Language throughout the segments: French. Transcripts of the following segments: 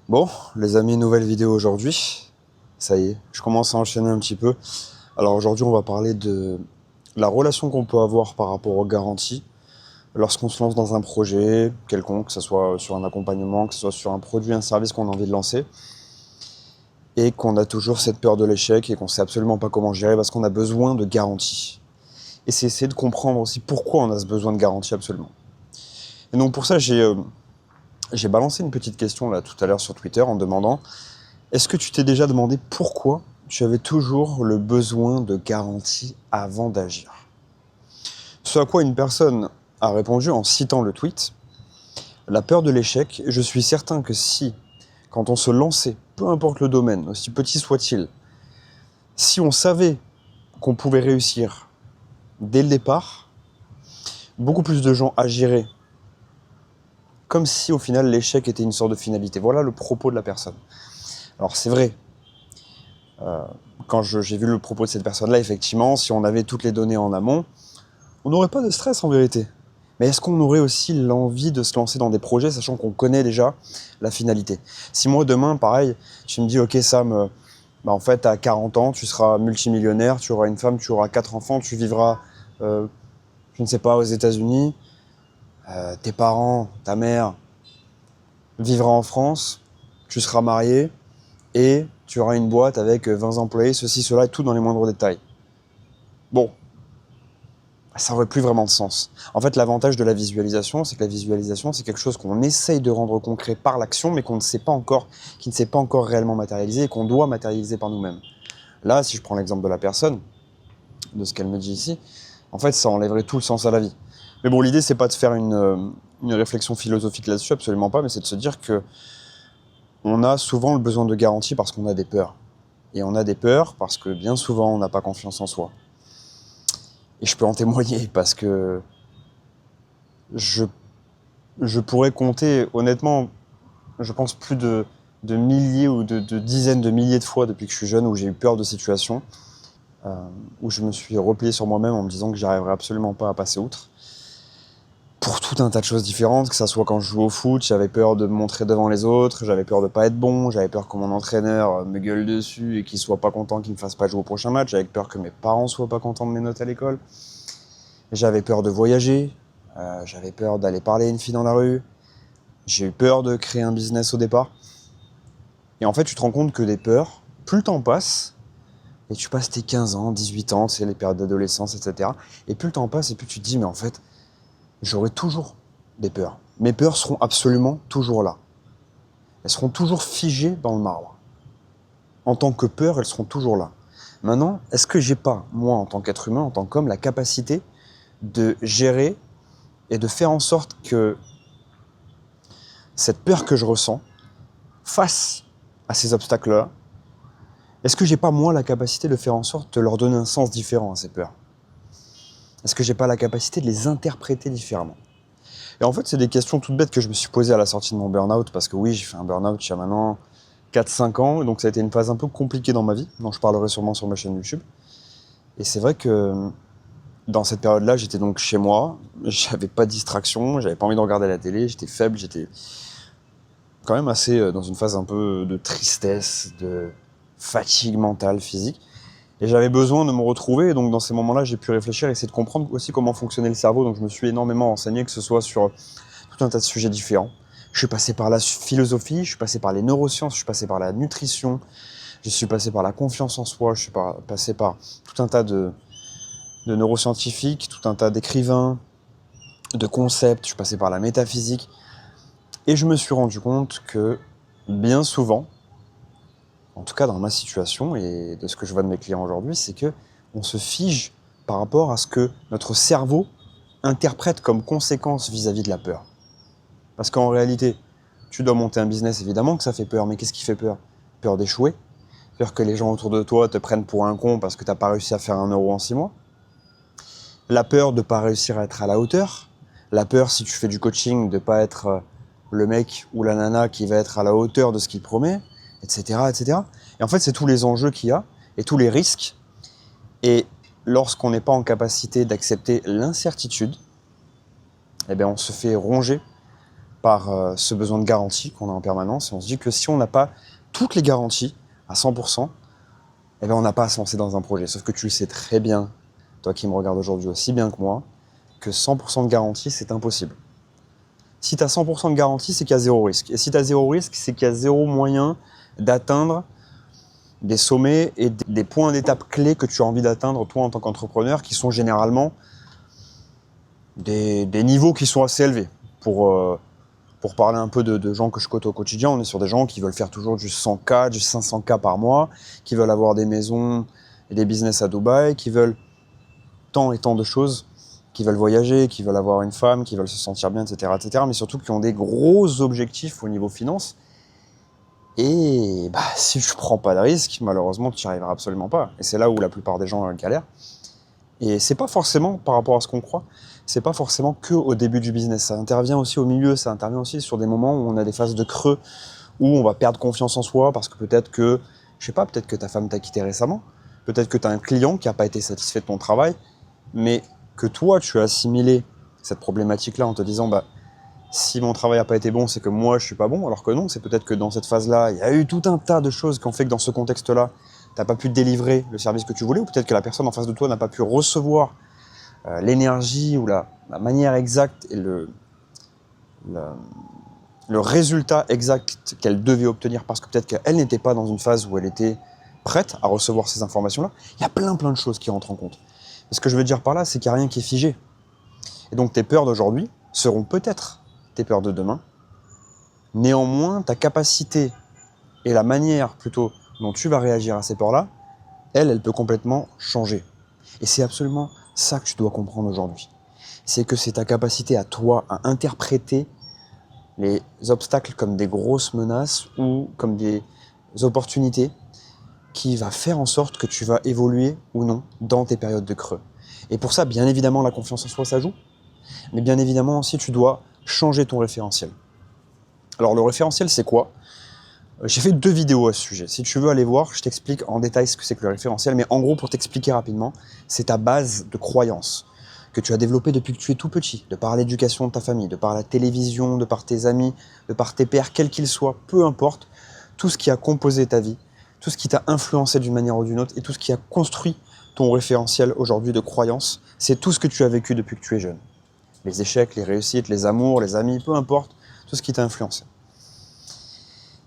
Bon, les amis, nouvelle vidéo aujourd'hui. Ça y est, je commence à enchaîner un petit peu. Alors aujourd'hui, on va parler de la relation qu'on peut avoir par rapport aux garanties lorsqu'on se lance dans un projet quelconque, que ce soit sur un accompagnement, que ce soit sur un produit, un service qu'on a envie de lancer, et qu'on a toujours cette peur de l'échec et qu'on sait absolument pas comment gérer parce qu'on a besoin de garanties. Et c'est essayer de comprendre aussi pourquoi on a ce besoin de garantie absolument. Et donc pour ça, j'ai balancé une petite question là tout à l'heure sur Twitter en demandant: est-ce que tu t'es déjà demandé pourquoi tu avais toujours le besoin de garantie avant d'agir? Ce à quoi une personne a répondu en citant le tweet: la peur de l'échec, je suis certain que si, quand on se lançait, peu importe le domaine, aussi petit soit-il, si on savait qu'on pouvait réussir dès le départ, beaucoup plus de gens agiraient comme si au final l'échec était une sorte de finalité. Voilà le propos de la personne. Alors c'est vrai, quand j'ai vu le propos de cette personne-là, effectivement, si on avait toutes les données en amont, on n'aurait pas de stress en vérité. Mais est-ce qu'on aurait aussi l'envie de se lancer dans des projets sachant qu'on connaît déjà la finalité? Si moi demain, pareil, tu me dis ok Sam, en fait à 40 ans, tu seras multimillionnaire, tu auras une femme, tu auras 4 enfants, tu vivras, euh, je ne sais pas, aux États-Unis, tes parents, ta mère vivra en France, tu seras marié et tu auras une boîte avec 20 employés, ceci, cela, et tout dans les moindres détails. Bon, ça aurait plus vraiment de sens. En fait, l'avantage de la visualisation, c'est que la visualisation, c'est quelque chose qu'on essaye de rendre concret par l'action, mais qu'on ne sait pas encore, qui ne s'est pas encore réellement matérialisé et qu'on doit matérialiser par nous-mêmes. Là, si je prends l'exemple de la personne, de ce qu'elle me dit ici, en fait, ça enlèverait tout le sens à la vie. Mais bon, l'idée, c'est pas de faire une réflexion philosophique là-dessus, absolument pas, mais c'est de se dire que on a souvent le besoin de garantie parce qu'on a des peurs. Et on a des peurs parce que bien souvent, on n'a pas confiance en soi. Et je peux en témoigner parce que je je pourrais compter, honnêtement, je pense plus de milliers ou de dizaines de milliers de fois depuis que je suis jeune où j'ai eu peur de situations, euh, où je me suis replié sur moi-même en me disant que j'arriverais absolument pas à passer outre. Pour tout un tas de choses différentes, que ça soit quand je jouais au foot, j'avais peur de me montrer devant les autres, j'avais peur de pas être bon, j'avais peur que mon entraîneur me gueule dessus et qu'il soit pas content qu'il me fasse pas jouer au prochain match, j'avais peur que mes parents soient pas contents de mes notes à l'école, j'avais peur de voyager, j'avais peur d'aller parler à une fille dans la rue, j'ai eu peur de créer un business au départ. Et en fait, tu te rends compte que des peurs, plus le temps passe, et tu passes tes 15 ans, 18 ans, c'est les périodes d'adolescence, etc. Et plus le temps passe, et plus tu te dis, mais en fait, j'aurai toujours des peurs. Mes peurs seront absolument toujours là. Elles seront toujours figées dans le marbre. En tant que peur, elles seront toujours là. Maintenant, est-ce que j'ai pas, moi, en tant qu'être humain, en tant qu'homme, la capacité de gérer et de faire en sorte que cette peur que je ressens, face à ces obstacles-là, est-ce que j'ai pas moi la capacité de faire en sorte de leur donner un sens différent à ces peurs? Est-ce que j'ai pas la capacité de les interpréter différemment? Et en fait, c'est des questions toutes bêtes que je me suis posées à la sortie de mon burn-out, parce que oui, j'ai fait un burn-out il y a maintenant 4-5 ans, donc ça a été une phase un peu compliquée dans ma vie, dont je parlerai sûrement sur ma chaîne YouTube. Et c'est vrai que dans cette période-là, j'étais donc chez moi, j'avais pas de distraction, j'avais pas envie de regarder la télé, j'étais faible, j'étais quand même assez dans une phase un peu de tristesse, de fatigue mentale, physique. Et j'avais besoin de me retrouver, et donc dans ces moments-là, j'ai pu réfléchir et essayer de comprendre aussi comment fonctionnait le cerveau. Donc je me suis énormément renseigné, que ce soit sur tout un tas de sujets différents. Je suis passé par la philosophie, je suis passé par les neurosciences, je suis passé par la nutrition, je suis passé par la confiance en soi, je suis passé par tout un tas de neuroscientifiques, tout un tas d'écrivains, de concepts, je suis passé par la métaphysique. Et je me suis rendu compte que bien souvent, en tout cas dans ma situation et de ce que je vois de mes clients aujourd'hui, c'est que on se fige par rapport à ce que notre cerveau interprète comme conséquence vis-à-vis de la peur. Parce qu'en réalité, tu dois monter un business, évidemment que ça fait peur, mais qu'est-ce qui fait peur? Peur d'échouer, peur que les gens autour de toi te prennent pour un con parce que t'as pas réussi à faire 1 euro en 6 mois, la peur de pas réussir à être à la hauteur, la peur, si tu fais du coaching, de pas être le mec ou la nana qui va être à la hauteur de ce qu'il promet, etc., etc. Et en fait, c'est tous les enjeux qu'il y a et tous les risques. Et lorsqu'on n'est pas en capacité d'accepter l'incertitude, eh bien, on se fait ronger par ce besoin de garantie qu'on a en permanence. Et on se dit que si on n'a pas toutes les garanties à 100%, eh bien on n'a pas à se lancer dans un projet. Sauf que tu le sais très bien, toi qui me regardes aujourd'hui aussi bien que moi, que 100% de garantie, c'est impossible. Si tu as 100% de garantie, c'est qu'il y a zéro risque. Et si tu as zéro risque, c'est qu'il y a zéro moyen d'atteindre des sommets et des points d'étape clés que tu as envie d'atteindre, toi, en tant qu'entrepreneur, qui sont généralement des niveaux qui sont assez élevés. Pour parler un peu de gens que je côtoie au quotidien, on est sur des gens qui veulent faire toujours du 100K, du 500K par mois, qui veulent avoir des maisons et des business à Dubaï, qui veulent tant et tant de choses, qui veulent voyager, qui veulent avoir une femme, qui veulent se sentir bien, etc., mais surtout qui ont des gros objectifs au niveau finance. Et si tu prends pas de risque, malheureusement, tu n'y arriveras absolument pas. Et c'est là où la plupart des gens galèrent. Et c'est pas forcément, par rapport à ce qu'on croit, c'est pas forcément que au début du business. Ça intervient aussi au milieu, ça intervient aussi sur des moments où on a des phases de creux, où on va perdre confiance en soi, parce que peut-être que, je sais pas, peut-être que ta femme t'a quitté récemment, peut-être que tu as un client qui n'a pas été satisfait de ton travail, mais que toi, tu as assimilé cette problématique-là en te disant, si mon travail n'a pas été bon, c'est que moi, je suis pas bon, alors que non, c'est peut-être que dans cette phase-là, il y a eu tout un tas de choses qui ont fait que dans ce contexte-là, tu n'as pas pu délivrer le service que tu voulais, ou peut-être que la personne en face de toi n'a pas pu recevoir l'énergie ou la manière exacte et le résultat exact qu'elle devait obtenir, parce que peut-être qu'elle n'était pas dans une phase où elle était prête à recevoir ces informations-là. Il y a plein de choses qui rentrent en compte. Et ce que je veux dire par là, c'est qu'il n'y a rien qui est figé. Et donc tes peurs d'aujourd'hui seront peut-être tes peurs de demain. Néanmoins, ta capacité et la manière plutôt dont tu vas réagir à ces peurs-là, elle peut complètement changer. Et c'est absolument ça que tu dois comprendre aujourd'hui. C'est que c'est ta capacité à toi à interpréter les obstacles comme des grosses menaces ou comme des opportunités qui va faire en sorte que tu vas évoluer ou non dans tes périodes de creux. Et pour ça, bien évidemment, la confiance en soi, ça joue. Mais bien évidemment aussi, tu dois changer ton référentiel. Alors le référentiel, c'est quoi ? J'ai fait 2 vidéos à ce sujet. Si tu veux aller voir, je t'explique en détail ce que c'est que le référentiel. Mais en gros, pour t'expliquer rapidement, c'est ta base de croyance que tu as développée depuis que tu es tout petit, de par l'éducation de ta famille, de par la télévision, de par tes amis, de par tes pairs, quels qu'ils soient, peu importe, tout ce qui a composé ta vie, tout ce qui t'a influencé d'une manière ou d'une autre, et tout ce qui a construit ton référentiel aujourd'hui de croyance, c'est tout ce que tu as vécu depuis que tu es jeune. Les échecs, les réussites, les amours, les amis, peu importe, tout ce qui t'a influencé.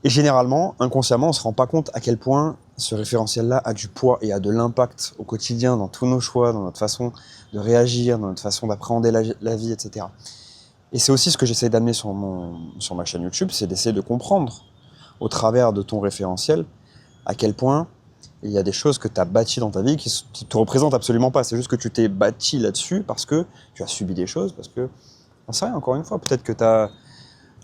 Et généralement, inconsciemment, on ne se rend pas compte à quel point ce référentiel-là a du poids et a de l'impact au quotidien, dans tous nos choix, dans notre façon de réagir, dans notre façon d'appréhender la vie, etc. Et c'est aussi ce que j'essaie d'amener sur ma chaîne YouTube, c'est d'essayer de comprendre, au travers de ton référentiel, à quel point il y a des choses que tu as bâties dans ta vie qui ne te représentent absolument pas. C'est juste que tu t'es bâti là-dessus parce que tu as subi des choses, parce que, on sait rien, encore une fois, peut-être que ta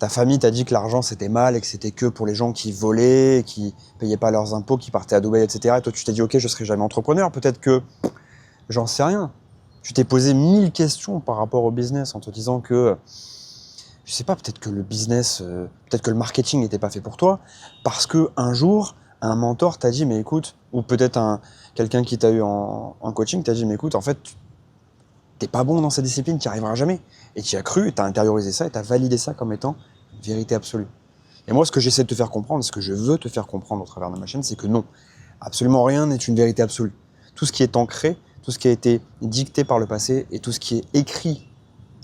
famille t'a dit que l'argent c'était mal et que c'était que pour les gens qui volaient, qui payaient pas leurs impôts, qui partaient à Dubaï, etc. Et toi tu t'es dit ok, je serai jamais entrepreneur. Peut-être que, j'en sais rien, tu t'es posé 1000 questions par rapport au business en te disant que, je sais pas, peut-être que le business, peut-être que le marketing n'était pas fait pour toi, parce que un jour, un mentor t'a dit mais écoute, ou peut-être quelqu'un qui t'a eu en coaching t'a dit mais écoute, en fait, t'es pas bon dans cette discipline, tu n'y arriveras jamais. Et tu y as cru, tu as intériorisé ça et tu as validé ça comme étant une vérité absolue. Et moi, ce que j'essaie de te faire comprendre, ce que je veux te faire comprendre au travers de ma chaîne, c'est que non, absolument rien n'est une vérité absolue. Tout ce qui est ancré, tout ce qui a été dicté par le passé et tout ce qui est écrit,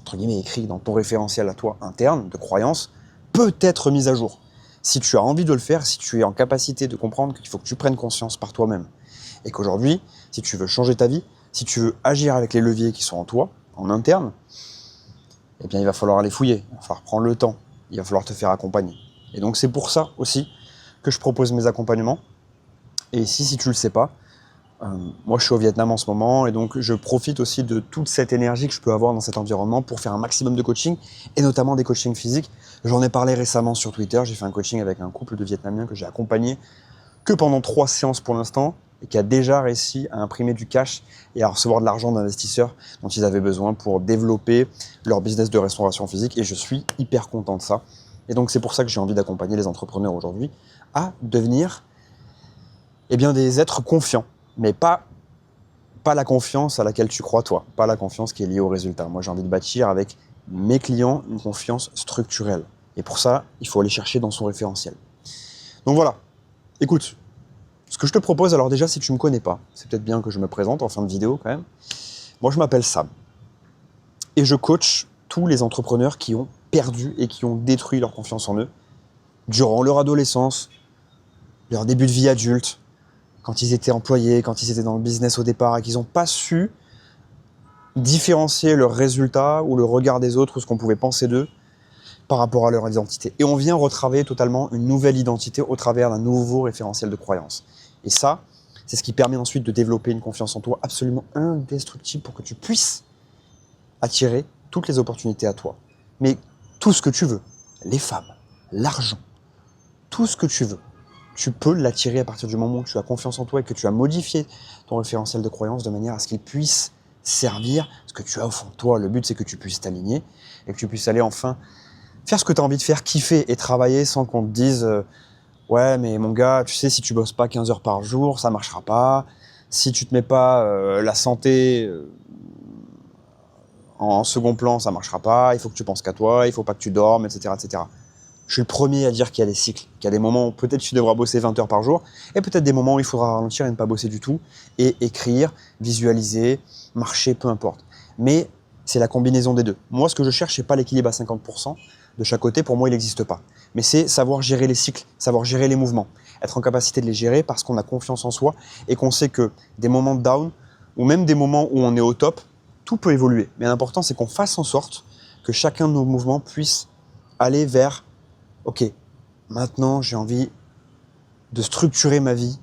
entre guillemets écrit dans ton référentiel à toi interne de croyance, peut être mis à jour. Si tu as envie de le faire, si tu es en capacité de comprendre qu'il faut que tu prennes conscience par toi-même. Et qu'aujourd'hui, si tu veux changer ta vie, si tu veux agir avec les leviers qui sont en toi, en interne, eh bien il va falloir aller fouiller, il va falloir prendre le temps, il va falloir te faire accompagner. Et donc c'est pour ça aussi que je propose mes accompagnements. Et ici, si tu le sais pas, moi je suis au Vietnam en ce moment et donc je profite aussi de toute cette énergie que je peux avoir dans cet environnement pour faire un maximum de coaching et notamment des coachings physiques. J'en ai parlé récemment sur Twitter, j'ai fait un coaching avec un couple de Vietnamiens que j'ai accompagné que pendant 3 séances pour l'instant et qui a déjà réussi à imprimer du cash et à recevoir de l'argent d'investisseurs dont ils avaient besoin pour développer leur business de restauration physique et je suis hyper content de ça. Et donc c'est pour ça que j'ai envie d'accompagner les entrepreneurs aujourd'hui à devenir des êtres confiants, mais pas la confiance à laquelle tu crois toi, pas la confiance qui est liée au résultat. Moi j'ai envie de bâtir avec mes clients une confiance structurelle, Et pour ça, il faut aller chercher dans son référentiel. Donc voilà, écoute, ce que je te propose, alors déjà, si tu ne me connais pas, c'est peut-être bien que je me présente en fin de vidéo quand même. Moi, je m'appelle Sam. Et je coach tous les entrepreneurs qui ont perdu et qui ont détruit leur confiance en eux durant leur adolescence, leur début de vie adulte, quand ils étaient employés, quand ils étaient dans le business au départ et qu'ils n'ont pas su différencier leurs résultats ou le regard des autres ou ce qu'on pouvait penser d'eux par rapport à leur identité. Et on vient retravailler totalement une nouvelle identité au travers d'un nouveau référentiel de croyance. Et ça, c'est ce qui permet ensuite de développer une confiance en toi absolument indestructible pour que tu puisses attirer toutes les opportunités à toi. Mais tout ce que tu veux, les femmes, l'argent, tout ce que tu veux, tu peux l'attirer à partir du moment où tu as confiance en toi et que tu as modifié ton référentiel de croyance de manière à ce qu'il puisse servir ce que tu as au fond de toi. Le but, c'est que tu puisses t'aligner et que tu puisses aller enfin faire ce que tu as envie de faire, kiffer et travailler sans qu'on te dise ouais, mais mon gars, tu sais, si tu bosses pas 15 heures par jour, ça marchera pas. Si tu te mets pas la santé en second plan, ça marchera pas. Il faut que tu penses qu'à toi, il faut pas que tu dormes, etc., etc. Je suis le premier à dire qu'il y a des cycles, qu'il y a des moments où peut-être tu devras bosser 20 heures par jour, et peut-être des moments où il faudra ralentir et ne pas bosser du tout, et écrire, visualiser, marcher, peu importe. Mais c'est la combinaison des deux. Moi, ce que je cherche, c'est pas l'équilibre à 50% de chaque côté, pour moi, il n'existe pas. Mais c'est savoir gérer les cycles, savoir gérer les mouvements, être en capacité de les gérer parce qu'on a confiance en soi et qu'on sait que des moments de down, ou même des moments où on est au top, tout peut évoluer. Mais l'important, c'est qu'on fasse en sorte que chacun de nos mouvements puisse aller vers ok, maintenant j'ai envie de structurer ma vie,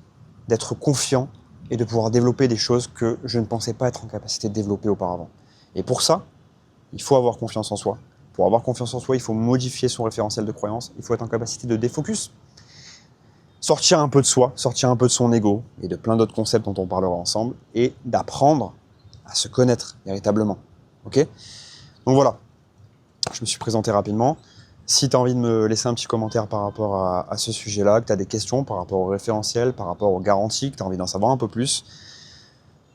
d'être confiant et de pouvoir développer des choses que je ne pensais pas être en capacité de développer auparavant. Et pour ça, il faut avoir confiance en soi. Pour avoir confiance en soi, il faut modifier son référentiel de croyance, il faut être en capacité de défocus, sortir un peu de soi, sortir un peu de son ego et de plein d'autres concepts dont on parlera ensemble et d'apprendre à se connaître véritablement. Ok ? Donc voilà, je me suis présenté rapidement. Si tu as envie de me laisser un petit commentaire par rapport à ce sujet-là, que tu as des questions par rapport au référentiel, par rapport aux garanties, que tu as envie d'en savoir un peu plus,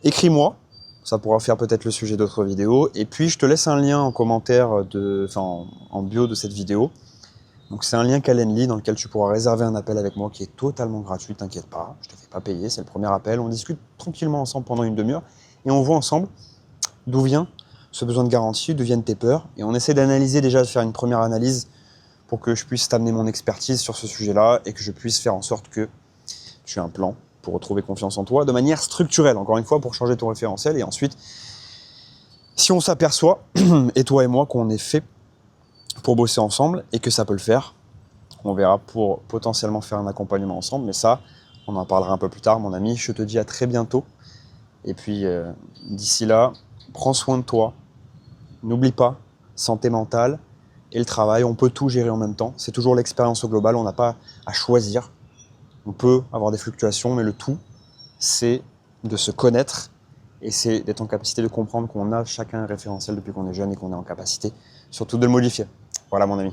écris-moi, ça pourra faire peut-être le sujet d'autres vidéos, et puis je te laisse un lien en commentaire, en bio de cette vidéo. Donc c'est un lien Calendly dans lequel tu pourras réserver un appel avec moi qui est totalement gratuit, t'inquiète pas, je te fais pas payer, c'est le premier appel, on discute tranquillement ensemble pendant une demi-heure, et on voit ensemble d'où vient ce besoin de garantie, d'où viennent tes peurs, et on essaie d'analyser déjà, de faire une première analyse pour que je puisse t'amener mon expertise sur ce sujet-là et que je puisse faire en sorte que tu aies un plan pour retrouver confiance en toi de manière structurelle, encore une fois, pour changer ton référentiel. Et ensuite, si on s'aperçoit, et toi et moi, qu'on est fait pour bosser ensemble et que ça peut le faire, on verra pour potentiellement faire un accompagnement ensemble. Mais ça, on en parlera un peu plus tard, mon ami. Je te dis à très bientôt. Et puis, d'ici là, prends soin de toi. N'oublie pas, santé mentale et le travail, on peut tout gérer en même temps. C'est toujours l'expérience au global, on n'a pas à choisir. On peut avoir des fluctuations, mais le tout, c'est de se connaître et c'est d'être en capacité de comprendre qu'on a chacun un référentiel depuis qu'on est jeune et qu'on est en capacité surtout de le modifier. Voilà mon ami.